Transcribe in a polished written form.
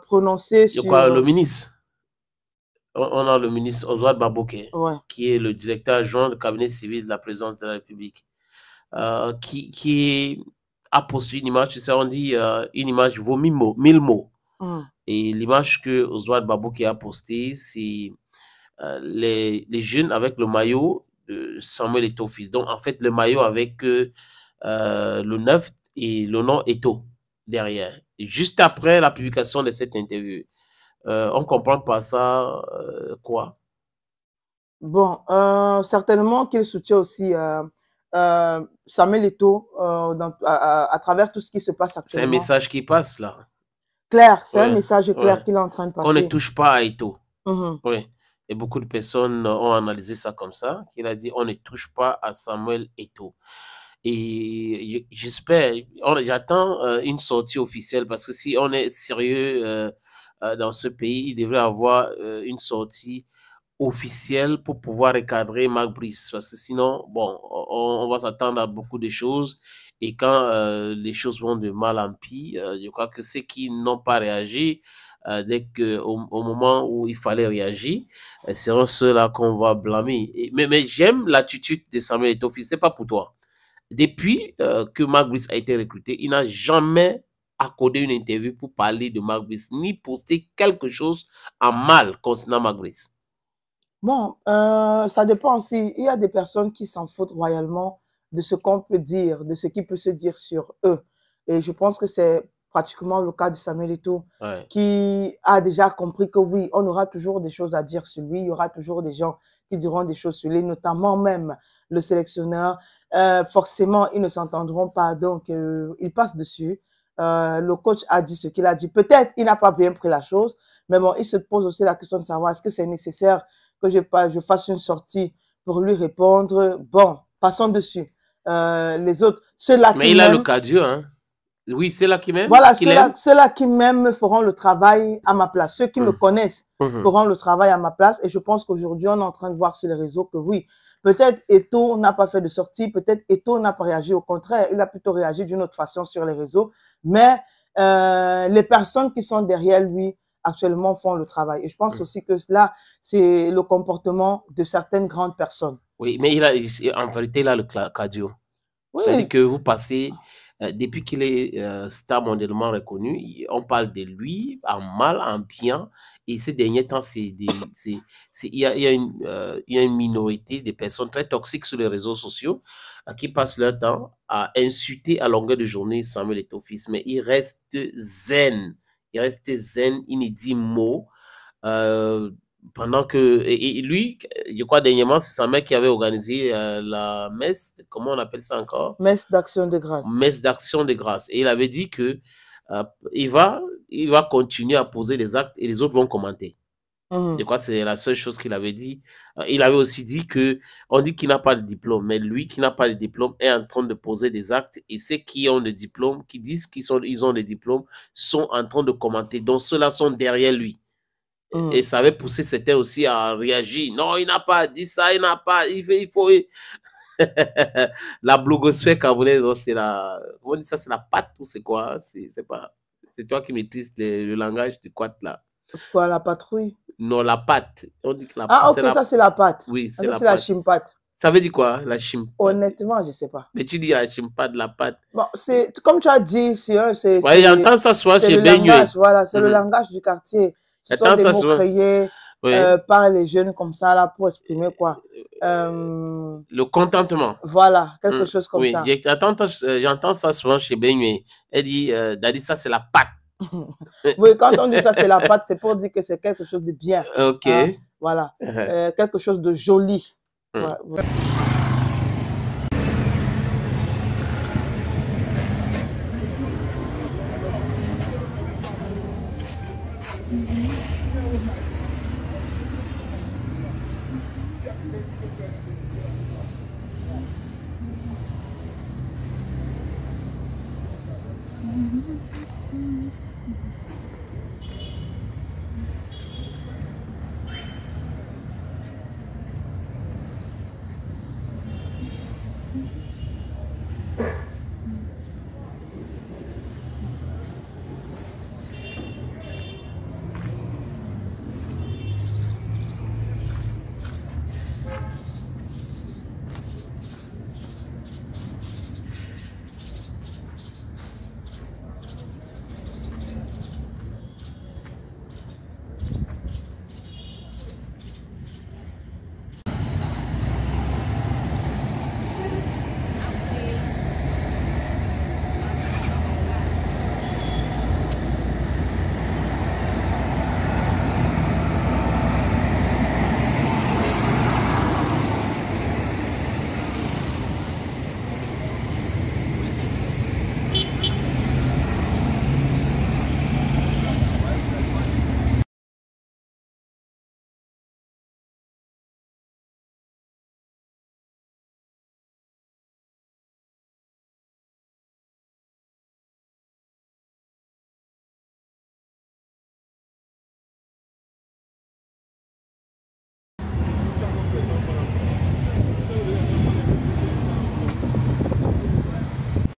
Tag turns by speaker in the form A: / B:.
A: prononcé
B: Il y a quoi, le
A: sur...
B: ministre? On a le ministre Oswald Babokeh,
A: Ouais.
B: qui est le directeur adjoint du cabinet civil de la présidence de la République, qui a posté une image, tu sais, on dit une image vaut mille mots. Et l'image que Oswald Babokeh a postée, c'est les jeunes avec le maillot de Samuel Eto'o fils. Donc, en fait, le maillot avec le 9 et le nom Eto'o derrière. Et juste après la publication de cette interview, on comprend pas ça, quoi?
A: Bon, certainement qu'il soutient aussi Samuel Eto'o à travers tout ce qui se passe
B: C'est un
A: actuellement.
B: message qui passe là.
A: Clair, c'est un
B: Ouais,
A: message
B: ouais.
A: clair qu'il est en train de
B: Qu'on ne
A: passer.
B: touche pas à Eto'o.
A: Mhm.
B: Oui. Et beaucoup de personnes ont analysé ça comme ça, qu'il a dit on ne touche pas à Samuel Eto'o. Et j'espère, j'attends une sortie officielle parce que si on est sérieux dans ce pays, il devrait avoir une sortie officielle pour pouvoir recadrer Marc Brice. Parce que sinon, bon, on va s'attendre à beaucoup de choses. Et quand les choses vont de mal en pis, je crois que ceux qui n'ont pas réagi, dès que au moment où il fallait réagir, seront ceux-là qu'on va blâmer. Mais j'aime l'attitude de Samuel Eto'o. C'est pas pour toi. Depuis que Marc Brice a été recruté, il n'a jamais accordé une interview pour parler de Marc Brice, ni poster quelque chose en mal concernant Marc Brice.
A: Bon, ça dépend aussi. Il y a des personnes qui s'en foutent royalement de ce qu'on peut dire, de ce qui peut se dire sur eux. Et je pense que c'est pratiquement le cas de Samuel Eto'o,
B: Ouais.
A: qui a déjà compris que oui, on aura toujours des choses à dire sur lui. Il y aura toujours des gens qui diront des choses sur lui, notamment même le sélectionneur. Forcément, ils ne s'entendront pas, donc il passe dessus. Le coach a dit ce qu'il a dit. Peut-être il n'a pas bien pris la chose, mais bon, il se pose aussi la question de savoir est-ce que c'est nécessaire que je fasse une sortie pour lui répondre. Bon, passons dessus. Les autres, ceux-là qui
B: Mais il a le
A: m'aiment,
B: cardio, hein. Oui, c'est là qui m'aime,
A: voilà,
B: qu'il aime.
A: ceux-là qui m'aiment feront le travail à ma place. Ceux qui me connaissent feront le travail à ma place. Et je pense qu'aujourd'hui, on est en train de voir sur les réseaux que oui, peut-être Eto'o n'a pas fait de sortie, peut-être Eto'o n'a pas réagi. Au contraire, il a plutôt réagi d'une autre façon sur les réseaux. Mais les personnes qui sont derrière lui actuellement font le travail. Et je pense aussi que là, c'est le comportement de certaines grandes personnes.
B: Oui, mais en vérité, il a le cardio. C'est-à-dire
A: Oui.
B: que vous passez, depuis qu'il est star mondialement reconnu, on parle de lui en mal, en bien. Et ces derniers temps, il y a une minorité de personnes très toxiques sur les réseaux sociaux qui passent leur temps à insulter à longueur de journée Samuel Eto'o fils. Mais il reste zen. Il reste zen, il ne dit mot. Euh, Pendant que et lui, je crois dernièrement, c'est sa mère qui avait organisé la messe, comment on appelle ça encore?
A: Messe d'action de grâce.
B: Messe d'action de grâce. Et il avait dit que euh, il va, il va continuer à poser des actes et les autres vont commenter. Je crois que c'est la seule chose qu'il avait dit. Il avait aussi dit que, on dit qu'il n'a pas de diplôme, mais lui qui n'a pas de diplôme est en train de poser des actes et ceux qui ont le diplôme, qui disent ils ont le diplôme, sont en train de commenter. Donc ceux-là sont derrière lui. Et ça avait poussé certains aussi à réagir. Non, il n'a pas dit ça, il n'a pas, il faut. La blogosphère camerounaise, c'est la, comment on dit ça, c'est la patte ou c'est quoi? C'est pas, c'est toi qui maîtrises le langage du quat là.
A: Quoi, la patrouille?
B: Non, la patte. On dit que
A: Ah,
B: c'est
A: ok, ça c'est la pâte.
B: oui,
A: Ah,
B: c'est
A: ça
B: la
A: c'est la
B: patte.
A: chimpate.
B: Ça veut dire quoi, la chimpade?
A: Honnêtement, je ne sais pas.
B: Mais tu dis la chimpade, la patte.
A: Bon, comme tu as dit,
B: Ouais, j'entends ça souvent chez
A: le
B: Beignet.
A: langage, voilà, c'est le langage du quartier. Ce sont
B: J'entends
A: des
B: ça
A: mots
B: souvent.
A: créés
B: Oui.
A: par les jeunes comme ça, là, pour exprimer quoi?
B: Le contentement.
A: Voilà, quelque chose comme ça.
B: J'entends ça souvent chez Beignet. Elle dit, ça c'est la patte.
A: Oui, quand on dit ça, c'est la pâte, c'est pour dire que c'est quelque chose de bien.
B: Ok.
A: Hein? Voilà. Quelque chose de joli. Ouais.